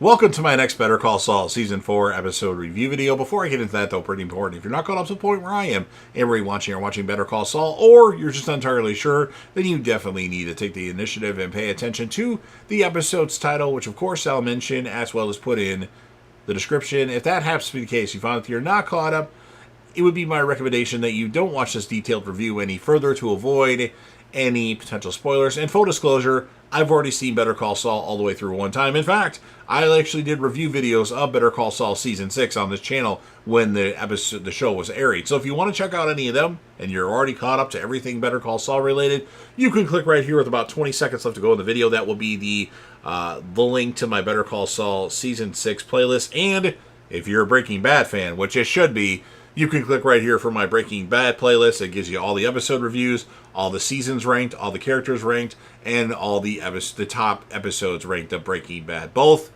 Welcome to my next Better Call Saul Season 4 episode review video. Before I get into that, though, pretty important, if you're not caught up to the point where I am and rewatching or watching Better Call Saul, or you're just not entirely sure, then you definitely need to take the initiative and pay attention to the episode's title, which of course I'll mention as well as put in the description. If that happens to be the case, you find that you're not caught up, it would be my recommendation that you don't watch this detailed review any further to avoid any potential spoilers. And full disclosure, I've already seen Better Call Saul all the way through one time. In fact, I actually did review videos of Better Call Saul Season 6 on this channel when the show was aired. So if you want to check out any of them, and you're already caught up to everything Better Call Saul related, you can click right here with about 20 seconds left to go in the video. That will be the link to my Better Call Saul Season 6 playlist. And if you're a Breaking Bad fan, which it should be, you can click right here for my Breaking Bad playlist. It gives you all the episode reviews, all the seasons ranked, all the characters ranked, and all the top episodes ranked of Breaking Bad. Both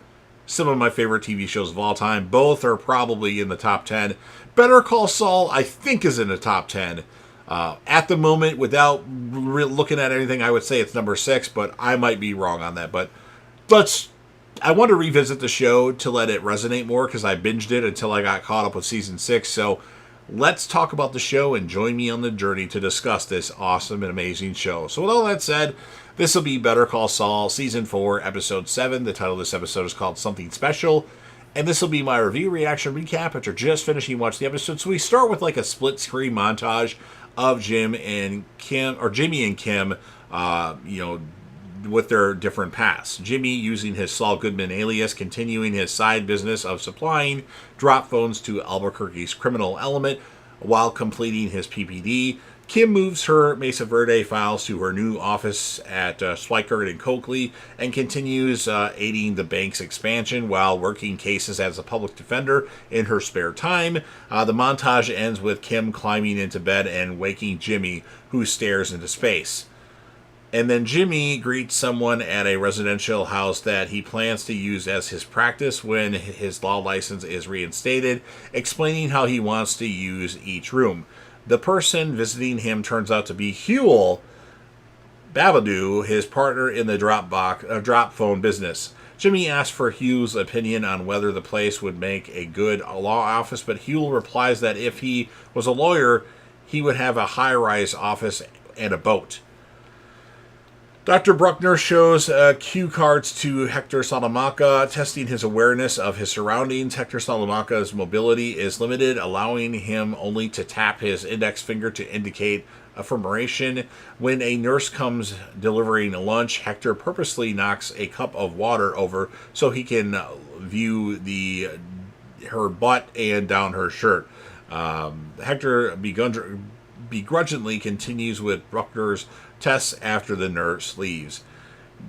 some of my favorite TV shows of all time. Both are probably in the top 10. Better Call Saul, I think, is in the top 10. At the moment, without looking at anything, I would say it's number 6, but I might be wrong on that. But I want to revisit the show to let it resonate more because I binged it until I got caught up with Season 6. So let's talk about the show and join me on the journey to discuss this awesome and amazing show. So with all that said, this will be Better Call Saul Season 4, Episode 7. The title of this episode is called Something Special. And this will be my review, reaction, recap after just finishing watching the episode. So we start with like a split screen montage of Jimmy and Kim, with their different paths. Jimmy using his Saul Goodman alias, continuing his side business of supplying drop phones to Albuquerque's criminal element while completing his PPD. Kim moves her Mesa Verde files to her new office at Schweikert and Coakley and continues aiding the bank's expansion while working cases as a public defender in her spare time. The montage ends with Kim climbing into bed and waking Jimmy, who stares into space. And then Jimmy greets someone at a residential house that he plans to use as his practice when his law license is reinstated, explaining how he wants to use each room. The person visiting him turns out to be Huel Babadoo, his partner in the drop phone business. Jimmy asks for Huel's opinion on whether the place would make a good law office, but Huel replies that if he was a lawyer, he would have a high-rise office and a boat. Dr. Bruckner shows cue cards to Hector Salamanca, testing his awareness of his surroundings. Hector Salamanca's mobility is limited, allowing him only to tap his index finger to indicate affirmation. When a nurse comes delivering lunch, Hector purposely knocks a cup of water over so he can view her butt and down her shirt. Hector begrudgingly continues with Bruckner's tests after the nurse leaves.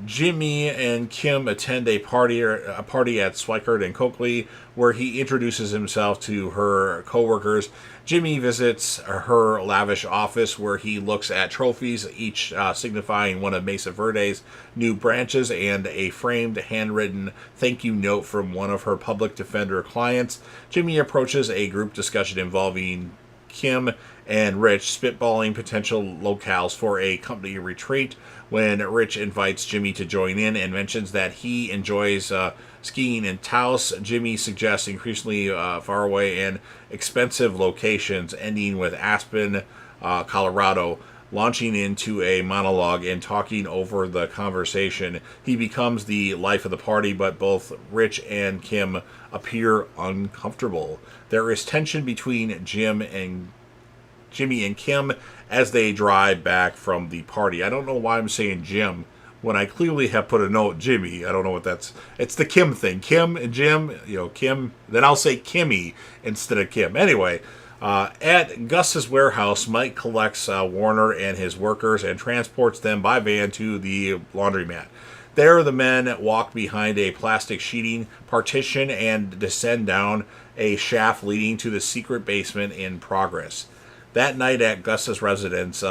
Jimmy and Kim attend a party at Schweikert and Coakley, where he introduces himself to her co-workers. Jimmy visits her lavish office, where he looks at trophies, each signifying one of Mesa Verde's new branches, and a framed, handwritten thank you note from one of her public defender clients. Jimmy approaches a group discussion involving Kim and Rich, spitballing potential locales for a company retreat when Rich invites Jimmy to join in and mentions that he enjoys skiing in Taos. Jimmy suggests increasingly far away and expensive locations, ending with Aspen, Colorado. Launching into a monologue and talking over the conversation, he becomes the life of the party, but both Rich and Kim appear uncomfortable. There is tension between Jimmy and Kim as they drive back from the party. I don't know why I'm saying Jim when I clearly have put a note Jimmy. I don't know what that's. It's the Kim thing. Kim and Jim, Kim. Then I'll say Kimmy instead of Kim. Anyway. At Gus's warehouse, Mike collects Warner and his workers and transports them by van to the laundromat. There, the men walk behind a plastic sheeting partition and descend down a shaft leading to the secret basement in progress. That night at Gus's residence,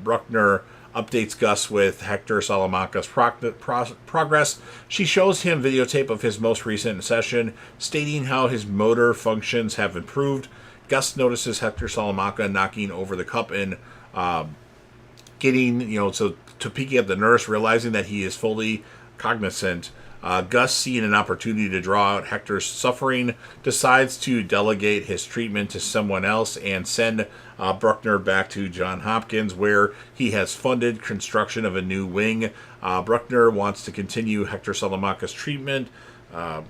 Bruckner updates Gus with Hector Salamanca's progress. She shows him videotape of his most recent session, stating how his motor functions have improved. Gus notices Hector Salamanca knocking over the cup and getting, to peeking at the nurse, realizing that he is fully cognizant Gus, seeing an opportunity to draw out Hector's suffering, decides to delegate his treatment to someone else and send Bruckner back to Johns Hopkins, where he has funded construction of a new wing. Bruckner wants to continue Hector Salamanca's treatment,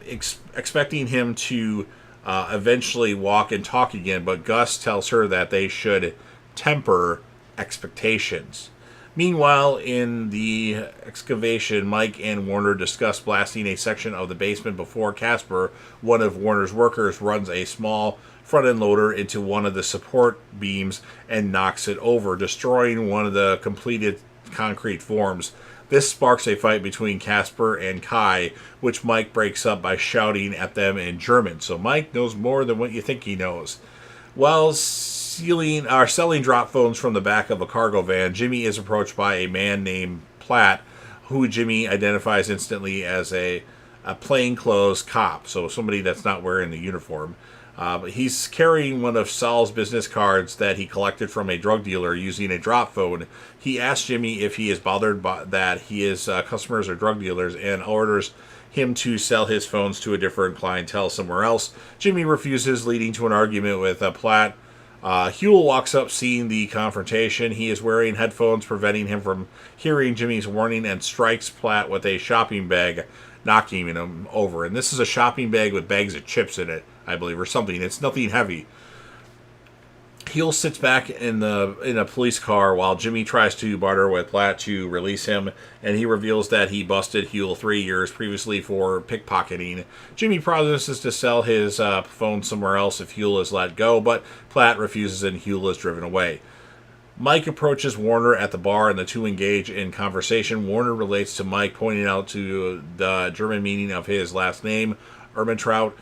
expecting him to eventually walk and talk again, but Gus tells her that they should temper expectations. Meanwhile, in the excavation, Mike and Warner discuss blasting a section of the basement before Casper, one of Warner's workers, runs a small front-end loader into one of the support beams and knocks it over, destroying one of the completed concrete forms. This sparks a fight between Casper and Kai, which Mike breaks up by shouting at them in German. So Mike knows more than what you think he knows. While selling drop phones from the back of a cargo van, Jimmy is approached by a man named Platt, who Jimmy identifies instantly as a plainclothes cop, so somebody that's not wearing the uniform. He's carrying one of Saul's business cards that he collected from a drug dealer using a drop phone. He asks Jimmy if he is bothered by that his customers are drug dealers and orders him to sell his phones to a different clientele somewhere else. Jimmy refuses, leading to an argument with Platt. Huell walks up, seeing the confrontation. He is wearing headphones, preventing him from hearing Jimmy's warning, and strikes Platt with a shopping bag, knocking him over. And this is a shopping bag with bags of chips in it, I believe, or something. It's nothing heavy. Huell sits back in a police car while Jimmy tries to barter with Platt to release him, and he reveals that he busted Huell 3 years previously for pickpocketing. Jimmy promises to sell his phone somewhere else if Huell is let go, but Platt refuses and Huell is driven away. Mike approaches Warner at the bar and the two engage in conversation. Warner relates to Mike, pointing out to the German meaning of his last name, Ermentrout.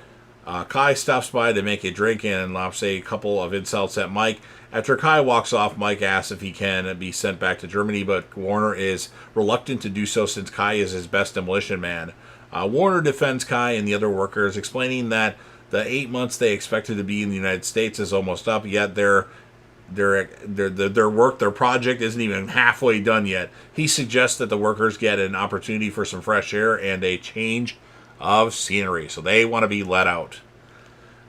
Kai stops by to make a drink and lops a couple of insults at Mike. After Kai walks off, Mike asks if he can be sent back to Germany, but Warner is reluctant to do so since Kai is his best demolition man. Warner defends Kai and the other workers, explaining that the 8 months they expected to be in the United States is almost up, yet their project isn't even halfway done yet. He suggests that the workers get an opportunity for some fresh air and a change of scenery, so they want to be let out.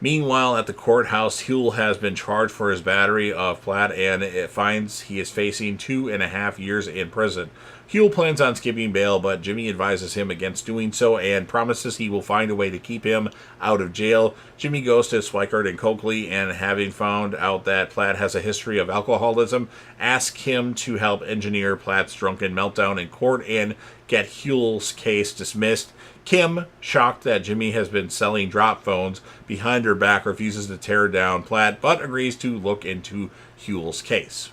Meanwhile, at the courthouse, Huell has been charged for his battery of Platt, and it finds he is facing 2.5 years in prison. Huell plans on skipping bail, but Jimmy advises him against doing so and promises he will find a way to keep him out of jail. Jimmy goes to Schweikart and Coakley, and having found out that Platt has a history of alcoholism, asks him to help engineer Platt's drunken meltdown in court and get Huell's case dismissed. Kim, shocked that Jimmy has been selling drop phones behind her back, refuses to tear down Platt, but agrees to look into Huell's case.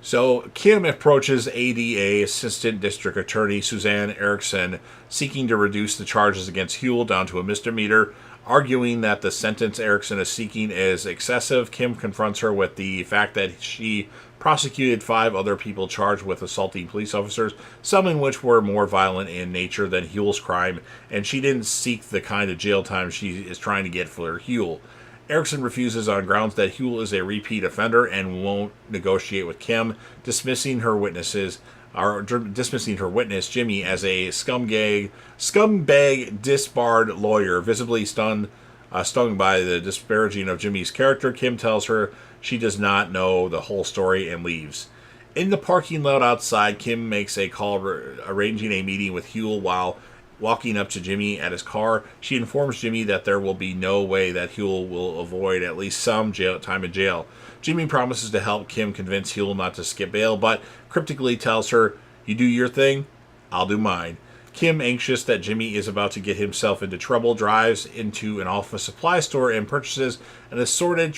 So Kim approaches ADA Assistant District Attorney Suzanne Erickson, seeking to reduce the charges against Huell down to a misdemeanor. Arguing that the sentence Erickson is seeking is excessive, Kim confronts her with the fact that she prosecuted 5 other people charged with assaulting police officers, some in which were more violent in nature than Huell's crime, and she didn't seek the kind of jail time she is trying to get for Huell. Erickson refuses on grounds that Huell is a repeat offender and won't negotiate with Kim, dismissing her witness Jimmy as a scumbag disbarred lawyer, visibly stung by the disparaging of Jimmy's character. Kim tells her she does not know the whole story and leaves. In the parking lot outside, Kim makes a call arranging a meeting with Huell. While walking up to Jimmy at his car, she informs Jimmy that there will be no way that Huell will avoid at least some time in jail. Jimmy promises to help Kim convince Huell not to skip bail, but cryptically tells her, "You do your thing, I'll do mine." Kim, anxious that Jimmy is about to get himself into trouble, drives into an office supply store and purchases an assorted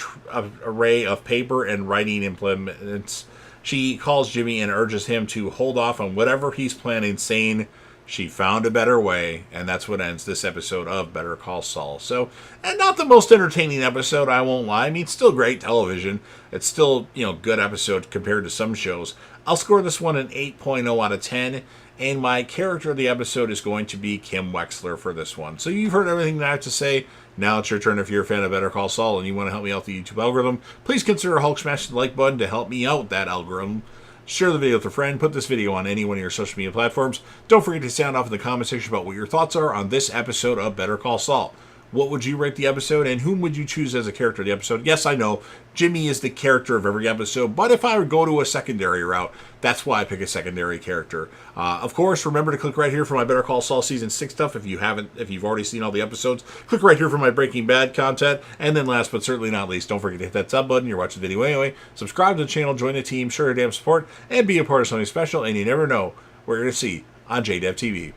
array of paper and writing implements. She calls Jimmy and urges him to hold off on whatever he's planning, saying she found a better way, and that's what ends this episode of Better Call Saul. So, and not the most entertaining episode, I won't lie. I mean, it's still great television. It's still, good episode compared to some shows. I'll score this one an 8.0 out of 10, and my character of the episode is going to be Kim Wexler for this one. So you've heard everything that I have to say. Now it's your turn. If you're a fan of Better Call Saul and you want to help me out the YouTube algorithm, please consider Hulk smashing the like button to help me out that algorithm. share the video with a friend, put this video on any one of your social media platforms. Don't forget to sound off in the comment section about what your thoughts are on this episode of Better Call Saul. What would you rate the episode, and whom would you choose as a character of the episode? Yes, I know, Jimmy is the character of every episode, but if I would go to a secondary route, that's why I pick a secondary character. Of course, remember to click right here for my Better Call Saul Season 6 stuff if you've already seen all the episodes. Click right here for my Breaking Bad content, and then last but certainly not least, don't forget to hit that sub button. You're watching the video anyway. Subscribe to the channel, join the team, show your damn support, and be a part of something special, and you never know what you're going to see on JDev TV.